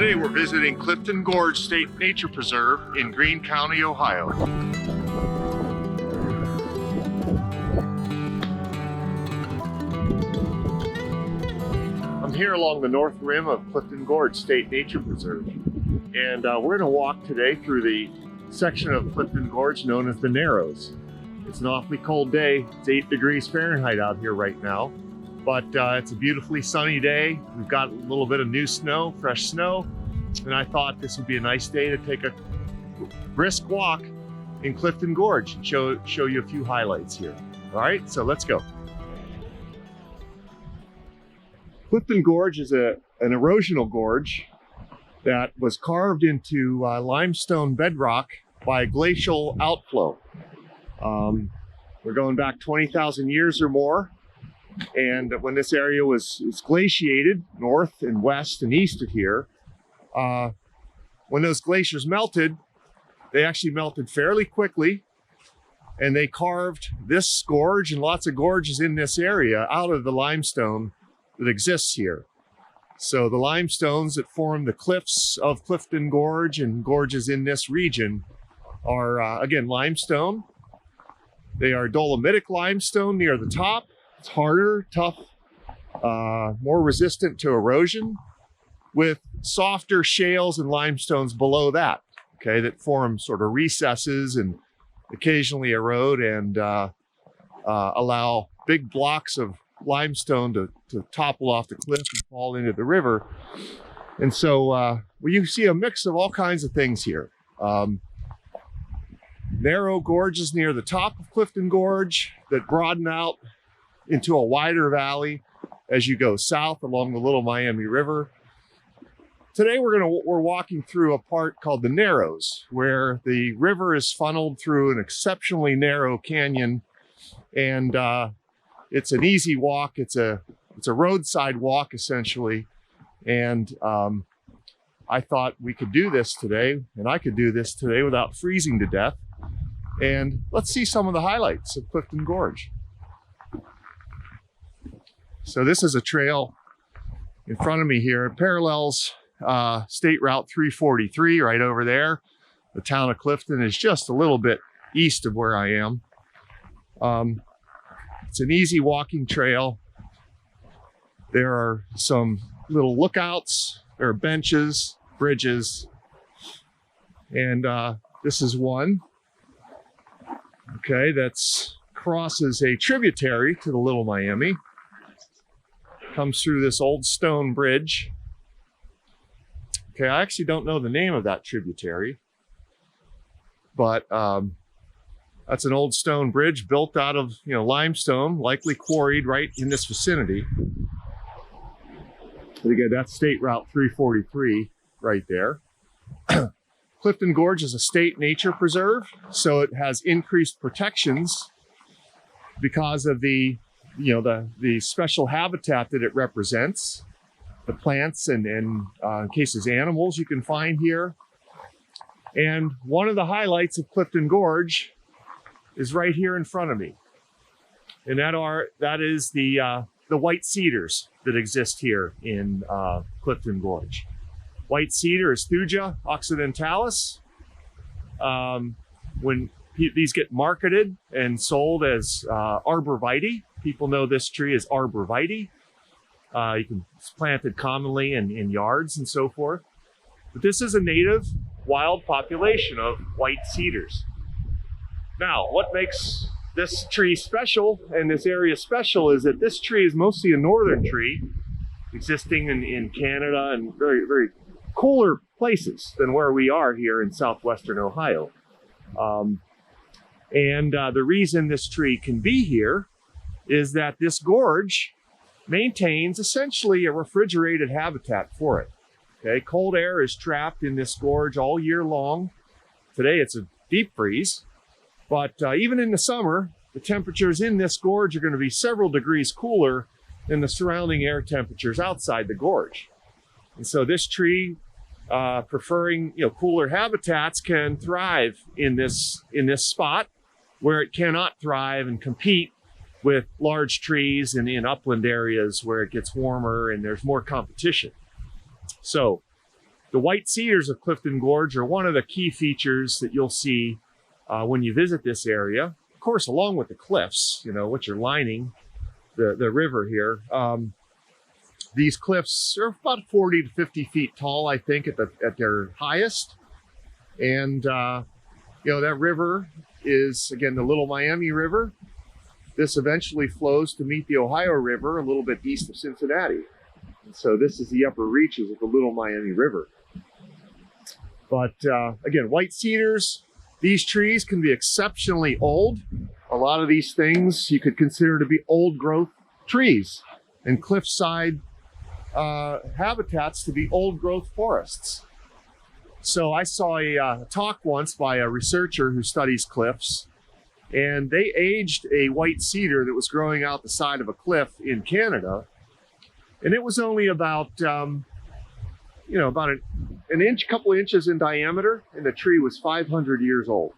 Today we're visiting Clifton Gorge State Nature Preserve in Greene County, Ohio. I'm here along the north rim of Clifton Gorge State Nature Preserve, and we're going to walk today through the section of Clifton Gorge known as the Narrows. It's an awfully cold day. It's 8 degrees Fahrenheit out here right now, but it's a beautifully sunny day. We've got a little bit of new snow, fresh snow, and I thought this would be a nice day to take a brisk walk in Clifton Gorge and show you a few highlights here. All right, so let's go. Clifton Gorge is an erosional gorge that was carved into limestone bedrock by glacial outflow. We're going back 20,000 years or more, and when this area was glaciated north and west and east of here, when those glaciers melted, they actually melted fairly quickly, and they carved this gorge and lots of gorges in this area out of the limestone that exists here. So the limestones that form the cliffs of Clifton Gorge and gorges in this region are, again, limestone. They are dolomitic limestone near the top. It's harder, tough, more resistant to erosion, with softer shales and limestones below that, okay, that form sort of recesses and occasionally erode and allow big blocks of limestone to topple off the cliff and fall into the river. And so well, you see a mix of all kinds of things here. Narrow gorges near the top of Clifton Gorge that broaden out into a wider valley as you go south along the Little Miami River. Today we're walking through a part called the Narrows, where the river is funneled through an exceptionally narrow canyon, and it's an easy walk. It's a roadside walk essentially, and I thought we could do this today, and I could do this today without freezing to death. And let's see some of the highlights of Clifton Gorge. So this is a trail in front of me here. It parallels State Route 343 right over there. The town of Clifton is just a little bit east of where I am. It's an easy walking trail. There are some little lookouts. There are benches, bridges, and this is one, okay, that's crosses a tributary to the Little Miami. Comes through this old stone bridge. Okay, I actually don't know the name of that tributary, but that's an old stone bridge built out of, limestone, likely quarried right in this vicinity. And again, that's State Route 343 right there. Clifton Gorge is a state nature preserve, so it has increased protections because of the special habitat that it represents, the plants and in cases animals you can find here. And one of the highlights of Clifton Gorge is right here in front of me, and that is the white cedars that exist here in Clifton Gorge. White cedar is Thuja occidentalis. When these get marketed and sold as arborvitae, people know this tree as arborvitae. It's planted commonly in yards and so forth. But this is a native wild population of white cedars. Now, what makes this tree special and this area special is that this tree is mostly a northern tree, existing in Canada and very, very cooler places than where we are here in southwestern Ohio. The reason this tree can be here is that this gorge maintains essentially a refrigerated habitat for it. Okay, cold air is trapped in this gorge all year long. Today it's a deep freeze, but even in the summer, the temperatures in this gorge are going to be several degrees cooler than the surrounding air temperatures outside the gorge. And so this tree, preferring cooler habitats, can thrive in this spot where it cannot thrive and compete with large trees and in upland areas where it gets warmer and there's more competition. So The white cedars of Clifton Gorge are one of the key features that you'll see when you visit this area. Of course, along with the cliffs, which are lining the river here. These cliffs are about 40 to 50 feet tall, I think, at their highest. And, that river is, again, the Little Miami River. This eventually flows to meet the Ohio River a little bit east of Cincinnati. And so this is the upper reaches of the Little Miami River. But again, white cedars, these trees can be exceptionally old. A lot of these things you could consider to be old growth trees, and cliffside habitats to be old growth forests. So I saw a talk once by a researcher who studies cliffs, and they aged a white cedar that was growing out the side of a cliff in Canada, and it was only about about an inch, couple inches in diameter, and the tree was 500 years old.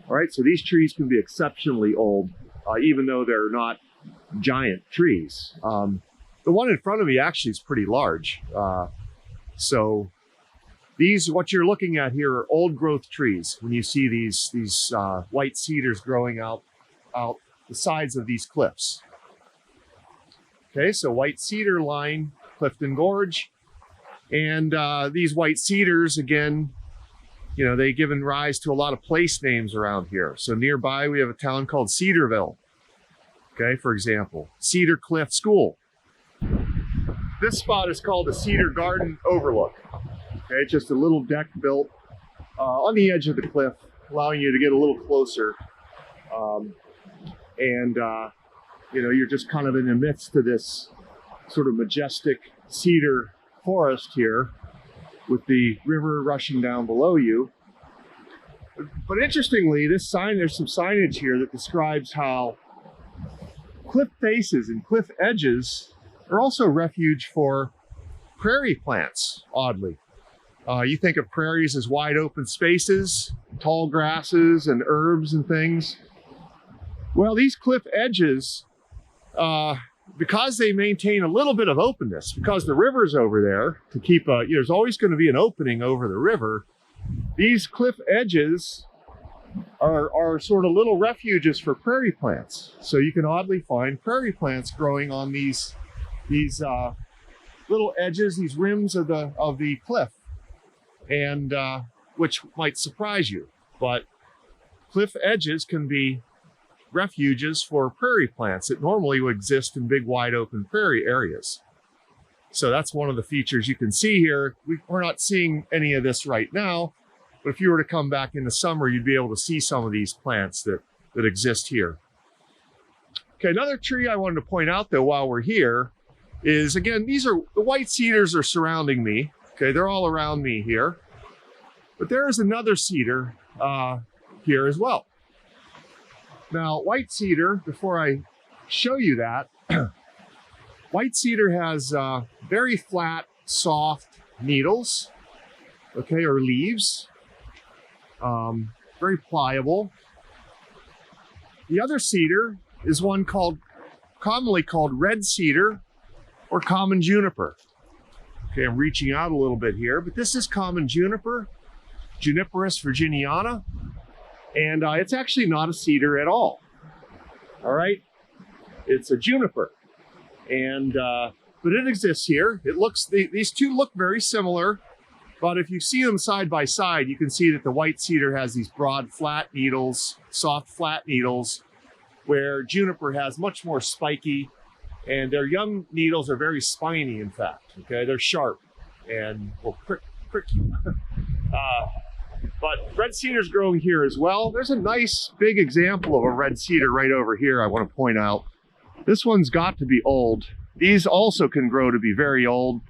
All right, so these trees can be exceptionally old, even though they're not giant trees. The one in front of me actually is pretty large. So what you're looking at here are old growth trees. When you see these white cedars growing out the sides of these cliffs. Okay, so white cedar line Clifton Gorge. And these white cedars, again, they've given rise to a lot of place names around here. So nearby we have a town called Cedarville. Okay, for example, Cedar Cliff School. This spot is called the Cedar Garden Overlook. Okay, just a little deck built on the edge of the cliff, allowing you to get a little closer. You're just kind of in the midst of this sort of majestic cedar forest here with the river rushing down below you. But interestingly, there's some signage here that describes how cliff faces and cliff edges are also refuge for prairie plants, oddly. You think of prairies as wide open spaces, tall grasses and herbs and things. Well, these cliff edges, because they maintain a little bit of openness, because the river's over there to keep there's always going to be an opening over the river. These cliff edges are sort of little refuges for prairie plants. So you can oddly find prairie plants growing on these little edges, these rims of the cliff, and which might surprise you. But cliff edges can be refuges for prairie plants that normally would exist in big wide open prairie areas. So that's one of the features you can see here. We're not seeing any of this right now, but if you were to come back in the summer, you'd be able to see some of these plants that exist here. Okay, another tree I wanted to point out though while we're here is, again, the white cedars are surrounding me. Okay, they're all around me here. But there is another cedar here as well. Now, white cedar, before I show you that, white cedar has very flat, soft needles, okay, or leaves, very pliable. The other cedar is one commonly called red cedar or common juniper. Okay, I'm reaching out a little bit here, but this is common juniper, Juniperus virginiana. And it's actually not a cedar at all. All right, it's a juniper, and but it exists here. These two look very similar, but if you see them side by side, you can see that the white cedar has these broad, flat needles, soft, flat needles, where juniper has much more spiky, and their young needles are very spiny. In fact, okay, they're sharp and will prick you. But red cedar's growing here as well. There's a nice big example of a red cedar right over here I want to point out. This one's got to be old. These also can grow to be very old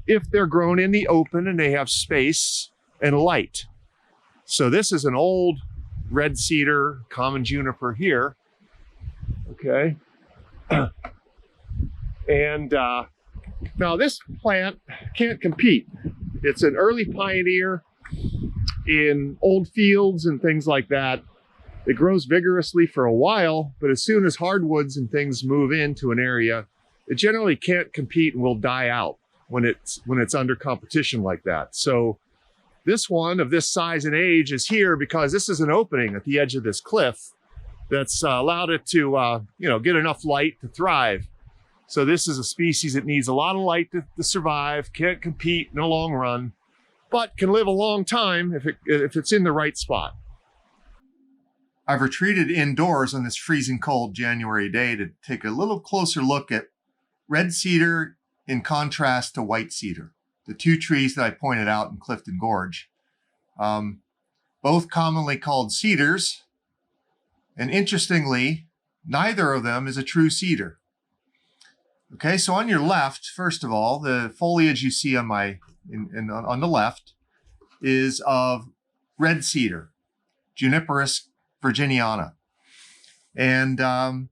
if they're grown in the open and they have space and light. So this is an old red cedar, common juniper here. Okay. And now this plant can't compete. It's an early pioneer in old fields and things like that. It grows vigorously for a while, but as soon as hardwoods and things move into an area, it generally can't compete and will die out. when it's under competition like that. So this one of this size and age is here because this is an opening at the edge of this cliff that's allowed it to get enough light to thrive. So this is a species that needs a lot of light to survive, can't compete in the long run, but can live a long time if it's in the right spot. I've retreated indoors on this freezing cold January day to take a little closer look at red cedar in contrast to white cedar, the two trees that I pointed out in Clifton Gorge. Both commonly called cedars, and interestingly, neither of them is a true cedar. Okay, so on your left, first of all, the foliage you see on on the left is of red cedar, Juniperus virginiana. And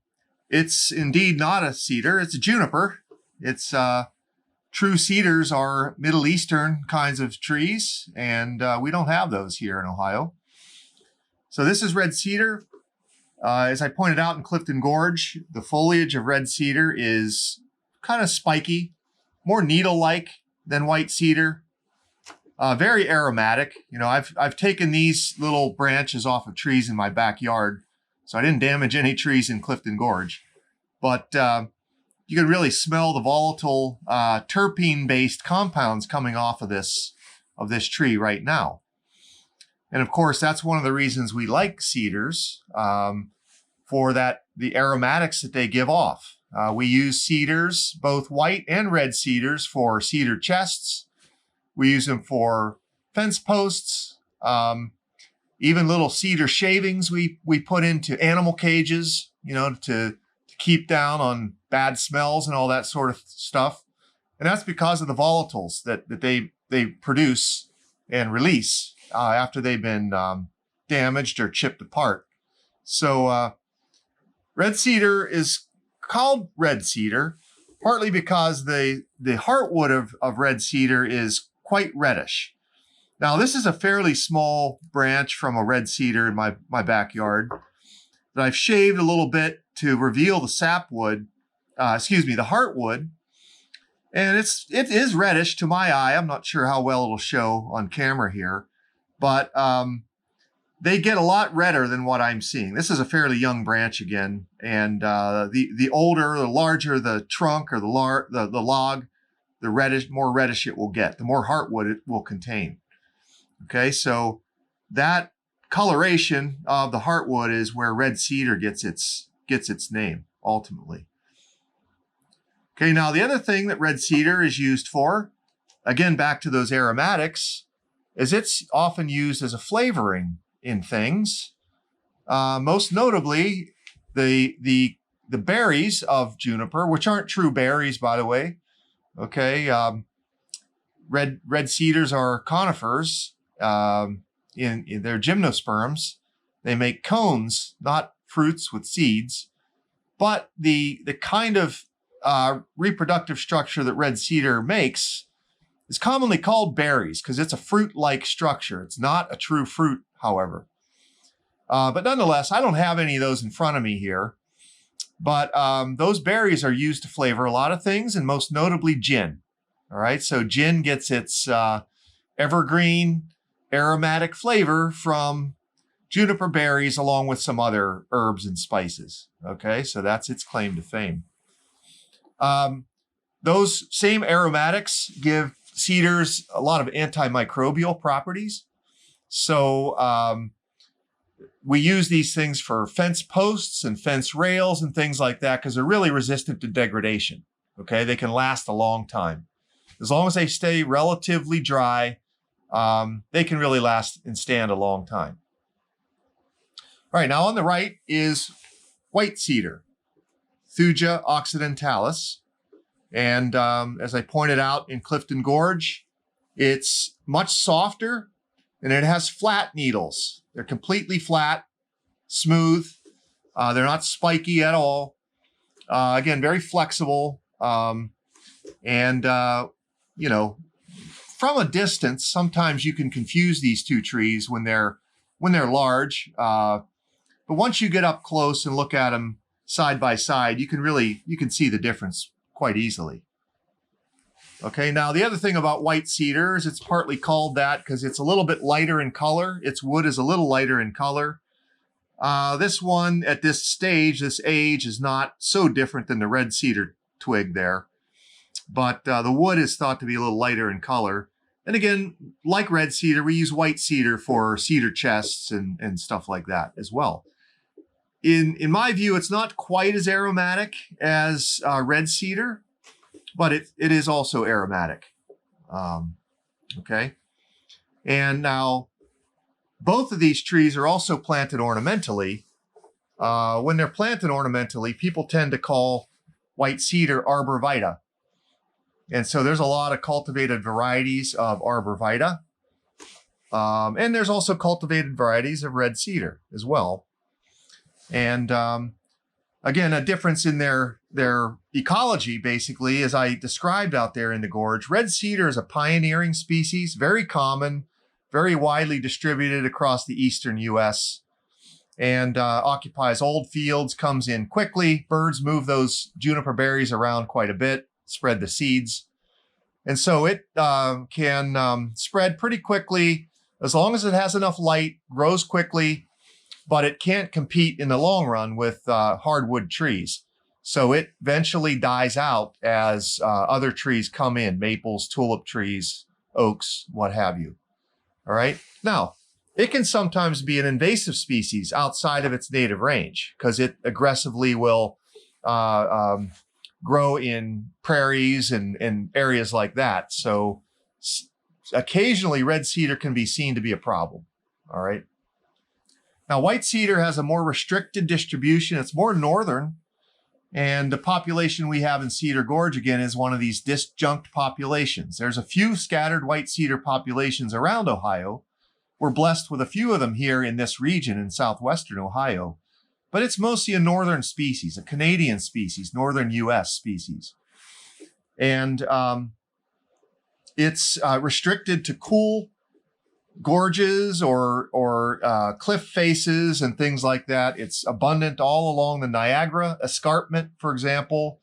it's indeed not a cedar, it's a juniper. It's true cedars are Middle Eastern kinds of trees, and we don't have those here in Ohio. So this is red cedar. As I pointed out in Clifton Gorge, the foliage of red cedar is kind of spiky, more needle-like than white cedar. Very aromatic. I've taken these little branches off of trees in my backyard, so I didn't damage any trees in Clifton Gorge. But you can really smell the volatile terpene-based compounds coming off of this tree right now. And of course, that's one of the reasons we like cedars, for the aromatics that they give off. We use cedars, both white and red cedars, for cedar chests. We use them for fence posts, even little cedar shavings we put into animal cages, to keep down on bad smells and all that sort of stuff. And that's because of the volatiles that they produce and release after they've been damaged or chipped apart. So red cedar is called red cedar partly because the heartwood of red cedar is quite reddish. Now, this is a fairly small branch from a red cedar in my backyard that I've shaved a little bit to reveal the sapwood, the heartwood. And it is reddish to my eye. I'm not sure how well it'll show on camera here, but they get a lot redder than what I'm seeing. This is a fairly young branch again, and the older, the larger the trunk or the log, the more reddish it will get, the more heartwood it will contain. Okay, so that coloration of the heartwood is where red cedar gets its name ultimately. Okay, now the other thing that red cedar is used for, again back to those aromatics, is it's often used as a flavoring in things. Most notably, the berries of juniper, which aren't true berries, by the way. Okay, red cedars are conifers. In their gymnosperms, they make cones, not fruits with seeds. But the kind of reproductive structure that red cedar makes is commonly called berries because it's a fruit-like structure. It's not a true fruit, however. But nonetheless, I don't have any of those in front of me here. But those berries are used to flavor a lot of things, and most notably gin. All right, so gin gets its evergreen aromatic flavor from juniper berries along with some other herbs and spices. Okay, so that's its claim to fame. Those same aromatics give cedars a lot of antimicrobial properties. So we use these things for fence posts and fence rails and things like that because they're really resistant to degradation. Okay, they can last a long time. As long as they stay relatively dry, they can really last and stand a long time. All right, now on the right is white cedar, Thuja occidentalis. And as I pointed out in Clifton Gorge, it's much softer and it has flat needles. They're completely flat, smooth. They're not spiky at all. Again, very flexible. From a distance, sometimes you can confuse these two trees when they're large. But once you get up close and look at them side by side, you can see the difference quite easily. Okay, now the other thing about white cedar is it's partly called that because it's a little bit lighter in color. Its wood is a little lighter in color. This one at this stage, this age, is not so different than the red cedar twig there. But the wood is thought to be a little lighter in color. And again, like red cedar, we use white cedar for cedar chests and stuff like that as well. In my view, it's not quite as aromatic as red cedar, but it is also aromatic. Okay. And now, both of these trees are also planted ornamentally. When they're planted ornamentally, people tend to call white cedar arborvitae. And so there's a lot of cultivated varieties of arborvitae. And there's also cultivated varieties of red cedar as well. And again, a difference in their ecology, basically, as I described out there in the gorge. Red cedar is a pioneering species, very common, very widely distributed across the eastern U.S., and occupies old fields, comes in quickly. Birds move those juniper berries around quite a bit, spread the seeds. And so it can spread pretty quickly as long as it has enough light, grows quickly, but it can't compete in the long run with hardwood trees. So it eventually dies out as other trees come in, maples, tulip trees, oaks, what have you. All right. Now, it can sometimes be an invasive species outside of its native range because it aggressively will grow in prairies and areas like that. So occasionally red cedar can be seen to be a problem. All right. Now, white cedar has a more restricted distribution. It's more northern. And the population we have in Cedar Gorge, again, is one of these disjunct populations. There's a few scattered white cedar populations around Ohio. We're blessed with a few of them here in this region in southwestern Ohio. But it's mostly a northern species, a Canadian species, northern U.S. species. And it's restricted to cool gorges or cliff faces and things like that. It's abundant all along the Niagara escarpment, for example.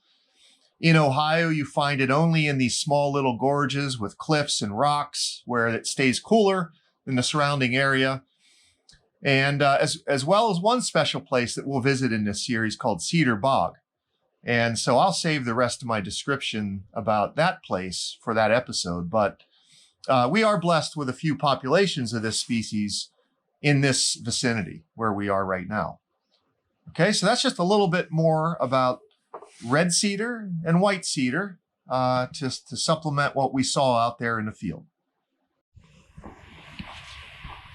In Ohio, you find it only in these small little gorges with cliffs and rocks where it stays cooler than the surrounding area. And as well as one special place that we'll visit in this series called Cedar Bog. And so I'll save the rest of my description about that place for that episode. But we are blessed with a few populations of this species in this vicinity where we are right now. Okay, so that's just a little bit more about red cedar and white cedar just to supplement what we saw out there in the field.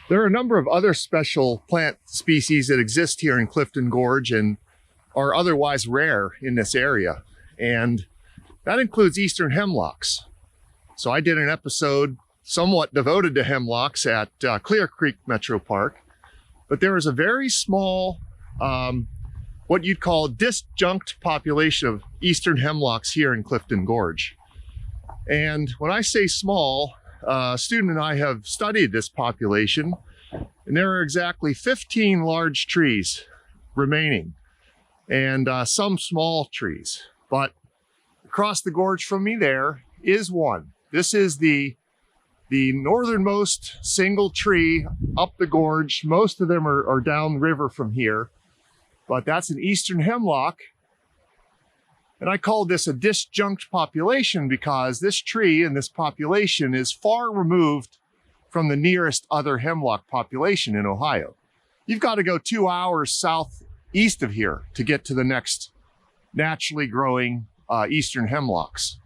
There are a number of other special plant species that exist here in Clifton Gorge and are otherwise rare in this area. And that includes eastern hemlocks. So I did an episode somewhat devoted to hemlocks at Clear Creek Metro Park, but there is a very small, what you'd call disjunct population of eastern hemlocks here in Clifton Gorge. And when I say small, a student and I have studied this population, and there are exactly 15 large trees remaining, and some small trees. But across the gorge from me there is one. This is the northernmost single tree up the gorge. Most of them are downriver from here, but that's an eastern hemlock. And I call this a disjunct population because this tree and this population is far removed from the nearest other hemlock population in Ohio. You've got to go 2 hours southeast of here to get to the next naturally growing eastern hemlocks.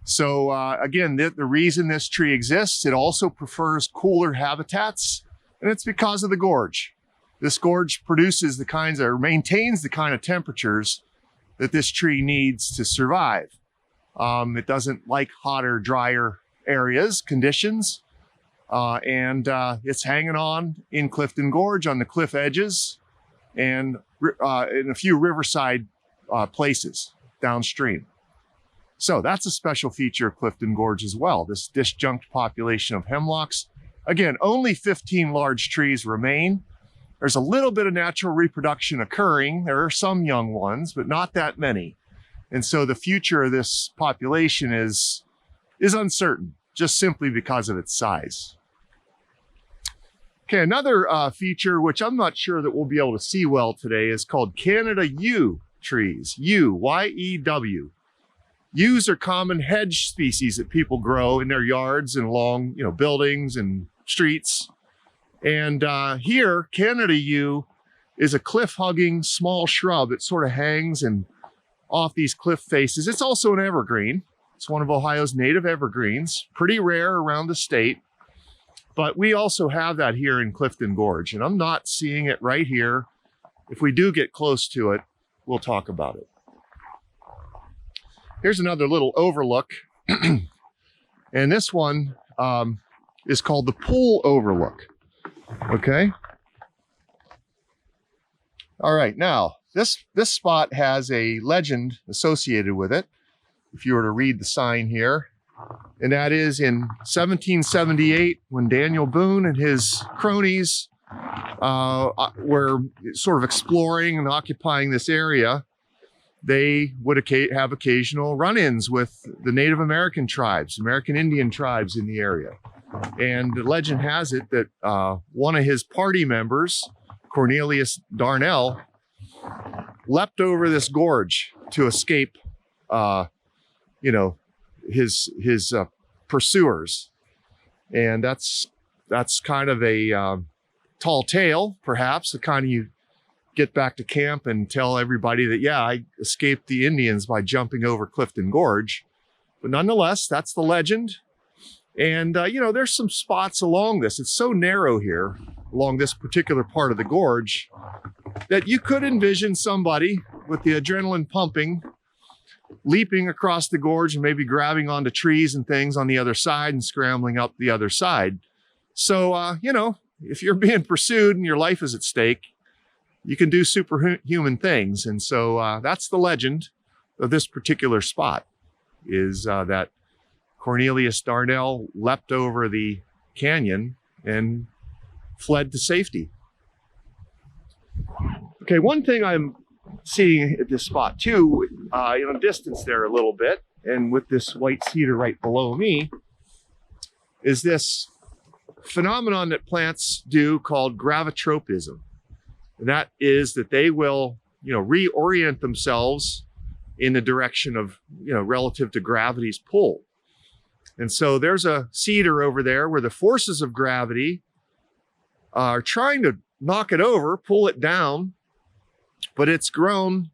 So again, the reason this tree exists, it also prefers cooler habitats, and it's because of the gorge. This gorge produces the kinds or maintains the kind of temperatures that this tree needs to survive. It doesn't like hotter, drier areas, conditions, and it's hanging on in Clifton Gorge on the cliff edges and in a few riverside places downstream. So that's a special feature of Clifton Gorge as well, this disjunct population of hemlocks. Again, only 15 large trees remain. There's a little bit of natural reproduction occurring. There are some young ones, but not that many. And so the future of this population is is uncertain, just simply because of its size. Okay, another feature, which I'm not sure that we'll be able to see well today, is called Canada yew trees. Yew, Y-E-W. Yews are common hedge species that people grow in their yards and along, buildings and streets. And here, Canada yew is a cliff-hugging small shrub that sort of hangs and off these cliff faces. It's also an evergreen. It's one of Ohio's native evergreens, pretty rare around the state. But we also have that here in Clifton Gorge, and I'm not seeing it right here. If we do get close to it, we'll talk about it. Here's another little overlook. And this one is called the Pool Overlook. Okay. All right, now this spot has a legend associated with it, if you were to read the sign here. And that is in 1778, when Daniel Boone and his cronies were sort of exploring and occupying this area, they would have occasional run-ins with the Native American tribes, American Indian tribes in the area. And the legend has it that one of his party members, Cornelius Darnell, leapt over this gorge to escape, his pursuers. And that's kind of a tall tale, perhaps, the kind of you get back to camp and tell everybody that, yeah, I escaped the Indians by jumping over Clifton Gorge. But nonetheless, that's the legend. And, there's some spots along this. It's so narrow here along this particular part of the gorge that you could envision somebody with the adrenaline pumping, leaping across the gorge and maybe grabbing onto trees and things on the other side and scrambling up the other side. So, if you're being pursued and your life is at stake, you can do superhuman things. And so that's the legend of this particular spot, is that Cornelius Darnell leapt over the canyon and fled to safety. Okay, one thing I'm seeing at this spot too, distance there a little bit, and with this white cedar right below me, is this phenomenon that plants do called gravitropism. And that is that they will, reorient themselves in the direction of, relative to gravity's pull. And so there's a cedar over there where the forces of gravity are trying to knock it over, pull it down, but it's grown,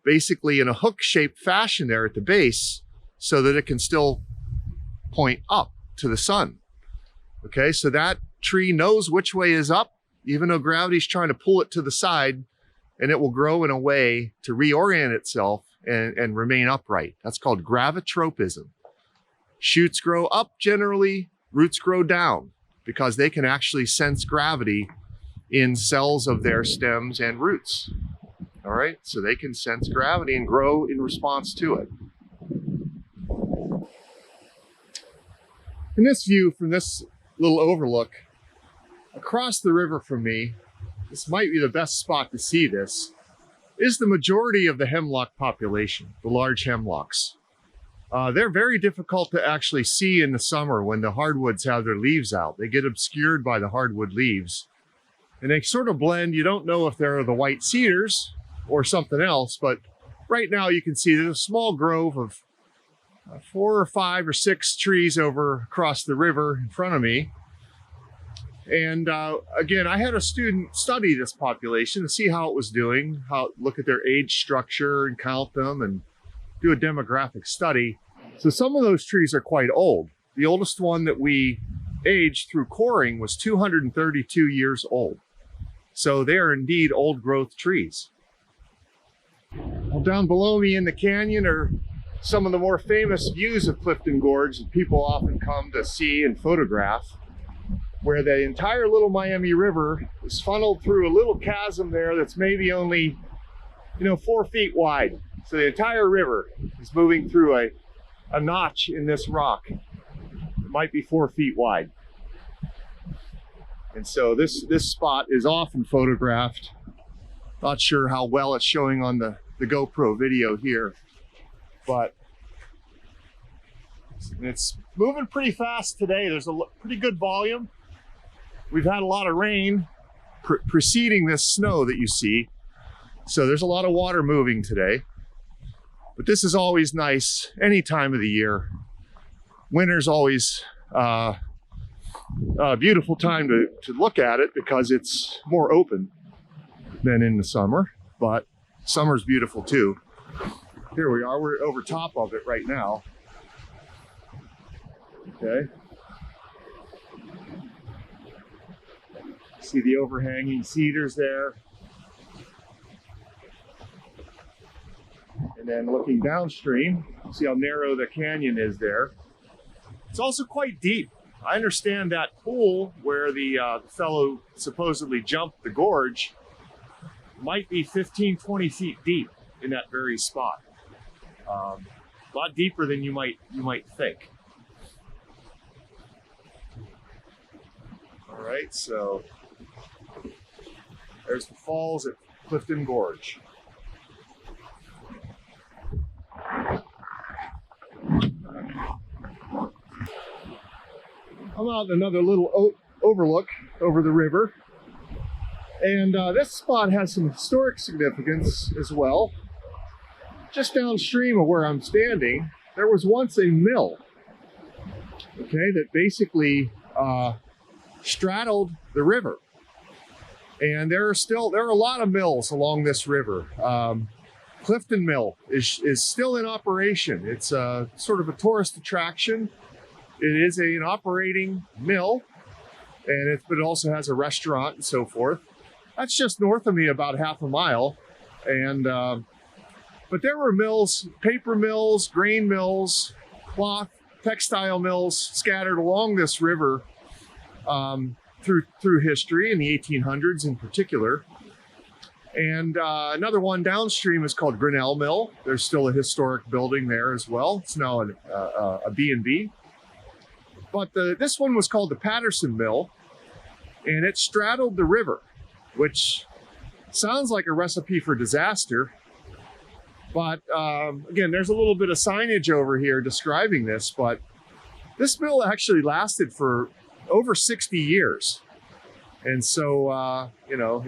basically in a hook-shaped fashion there at the base so that it can still point up to the sun. Okay, so that tree knows which way is up, even though gravity's trying to pull it to the side, and it will grow in a way to reorient itself and remain upright. That's called gravitropism. Shoots grow up generally, roots grow down, because they can actually sense gravity in cells of their stems and roots. All right, so they can sense gravity and grow in response to it. In this view, from this little overlook, across the river from me, this might be the best spot to see this, is the majority of the hemlock population, the large hemlocks. They're very difficult to actually see in the summer when the hardwoods have their leaves out. They get obscured by the hardwood leaves, and they sort of blend. You don't know if they're the white cedars or something else, but right now you can see there's a small grove of 4 or 5 or 6 trees over across the river in front of me. And again, I had a student study this population to see how it was doing, look at their age structure and count them and do a demographic study. So some of those trees are quite old. The oldest one that we aged through coring was 232 years old. So they are indeed old growth trees. Well, down below me in the canyon are some of the more famous views of Clifton Gorge that people often come to see and photograph, where the entire Little Miami River is funneled through a little chasm there that's maybe only, 4 feet wide. So the entire river is moving through a notch in this rock. It might be 4 feet wide. And so this spot is often photographed. Not sure how well it's showing on the GoPro video here, but And it's moving pretty fast today. There's a pretty good volume. We've had a lot of rain preceding this snow that you see. So there's a lot of water moving today. But this is always nice any time of the year. Winter's always a beautiful time to look at it because it's more open than in the summer. But summer's beautiful too. Here we are, we're over top of it right now. Okay. See the overhanging cedars there. And then looking downstream, see how narrow the canyon is there. It's also quite deep. I understand that pool where the fellow supposedly jumped the gorge might be 15, 20 feet deep in that very spot. A lot deeper than you might think. All right, so there's the falls at Clifton Gorge. I'm out in another little overlook over the river. And this spot has some historic significance as well. Just downstream of where I'm standing, there was once a mill, okay, that basically straddled the river. And there are a lot of mills along this river. Clifton Mill is still in operation. It's sort of a tourist attraction. It is an operating mill, and but it also has a restaurant and so forth. That's just north of me about half a mile. And but there were mills, paper mills, grain mills, cloth, textile mills scattered along this river through history in the 1800s in particular. And another one downstream is called Grinnell Mill. There's still a historic building there as well. It's now a B&B. But this one was called the Patterson Mill, and it straddled the river, which sounds like a recipe for disaster. But again, there's a little bit of signage over here describing this, but this mill actually lasted for over 60 years. And so, you know,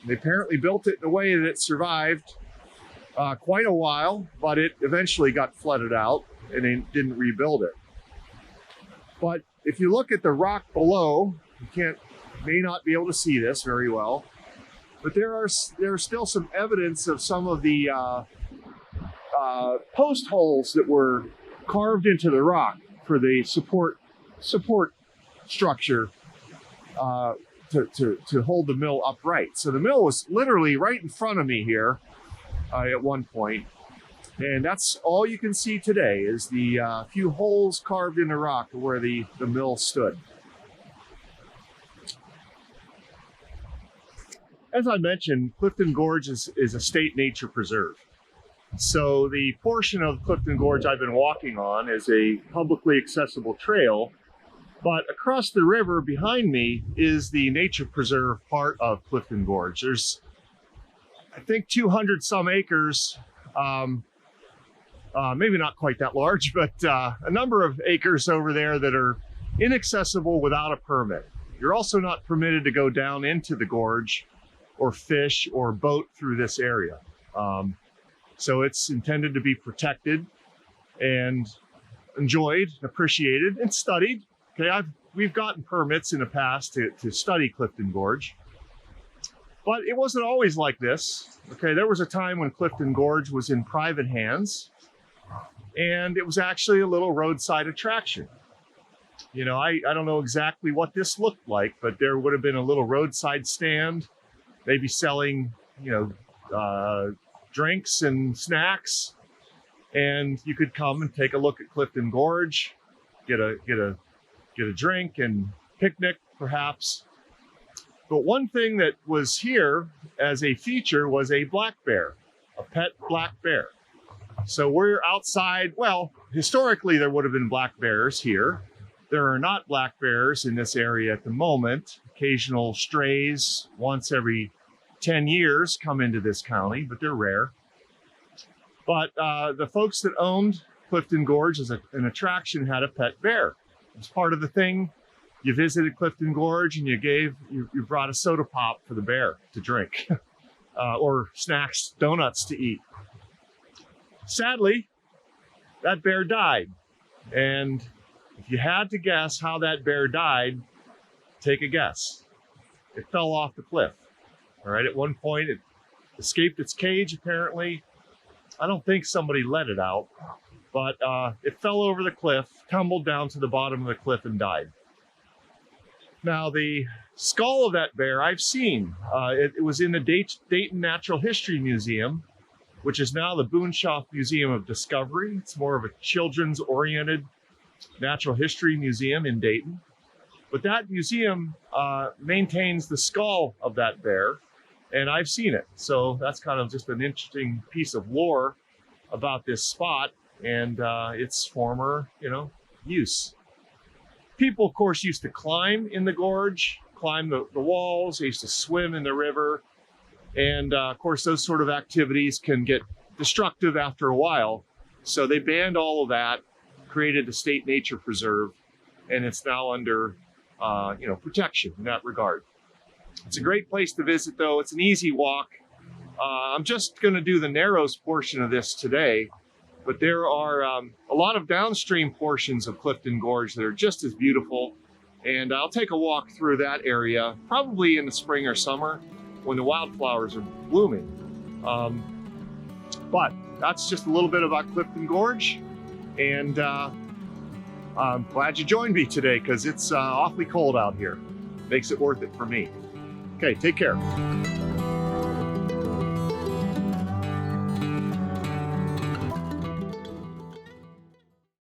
they apparently built it in a way that it survived quite a while, but it eventually got flooded out and they didn't rebuild it. But if you look at the rock below, you may not be able to see this very well, but there's still some evidence of some of the post holes that were carved into the rock for the support structure to hold the mill upright. So the mill was literally right in front of me here at one point. And that's all you can see today is the few holes carved in the rock where the mill stood. As I mentioned, Clifton Gorge is a state nature preserve. So the portion of Clifton Gorge I've been walking on is a publicly accessible trail, but across the river behind me is the nature preserve part of Clifton Gorge. There's, I think, 200 some acres, maybe not quite that large, but a number of acres over there that are inaccessible without a permit. You're also not permitted to go down into the gorge or fish or boat through this area. So it's intended to be protected and enjoyed, appreciated, and studied. Okay, we've gotten permits in the past to study Clifton Gorge, but it wasn't always like this. Okay, there was a time when Clifton Gorge was in private hands, and it was actually a little roadside attraction. You know, I don't know exactly what this looked like, but there would have been a little roadside stand, maybe selling, you know, drinks and snacks, and you could come and take a look at Clifton Gorge, get a drink and picnic perhaps. But one thing that was here as a feature was a black bear, a pet black bear. So we're outside. Well, historically there would have been black bears here. There are not black bears in this area at the moment. Occasional strays once every 10 years come into this county, but they're rare. But the folks that owned Clifton Gorge as an attraction had a pet bear. It was part of the thing. You visited Clifton Gorge and you brought a soda pop for the bear to drink, or snacks, donuts to eat. Sadly, that bear died. And if you had to guess how that bear died, take a guess. It fell off the cliff. All right, at one point it escaped its cage, apparently. I don't think somebody let it out, but it fell over the cliff, tumbled down to the bottom of the cliff and died. Now, the skull of that bear I've seen. It was in the Dayton Natural History Museum, which is now the Boonshoff Museum of Discovery. It's more of a children's-oriented natural history museum in Dayton. But that museum maintains the skull of that bear, and I've seen it. So that's kind of just an interesting piece of lore about this spot and its former, use. People, of course, used to climb in the gorge, climb the walls. They used to swim in the river. And of course, those sort of activities can get destructive after a while. So they banned all of that, created the state nature preserve, and it's now under, protection in that regard. It's a great place to visit, though. It's an easy walk. I'm just going to do the Narrows portion of this today, but there are a lot of downstream portions of Clifton Gorge that are just as beautiful. And I'll take a walk through that area, probably in the spring or summer, when the wildflowers are blooming. But that's just a little bit about Clifton Gorge, and I'm glad you joined me today because it's awfully cold out here. Makes it worth it for me. Okay, take care.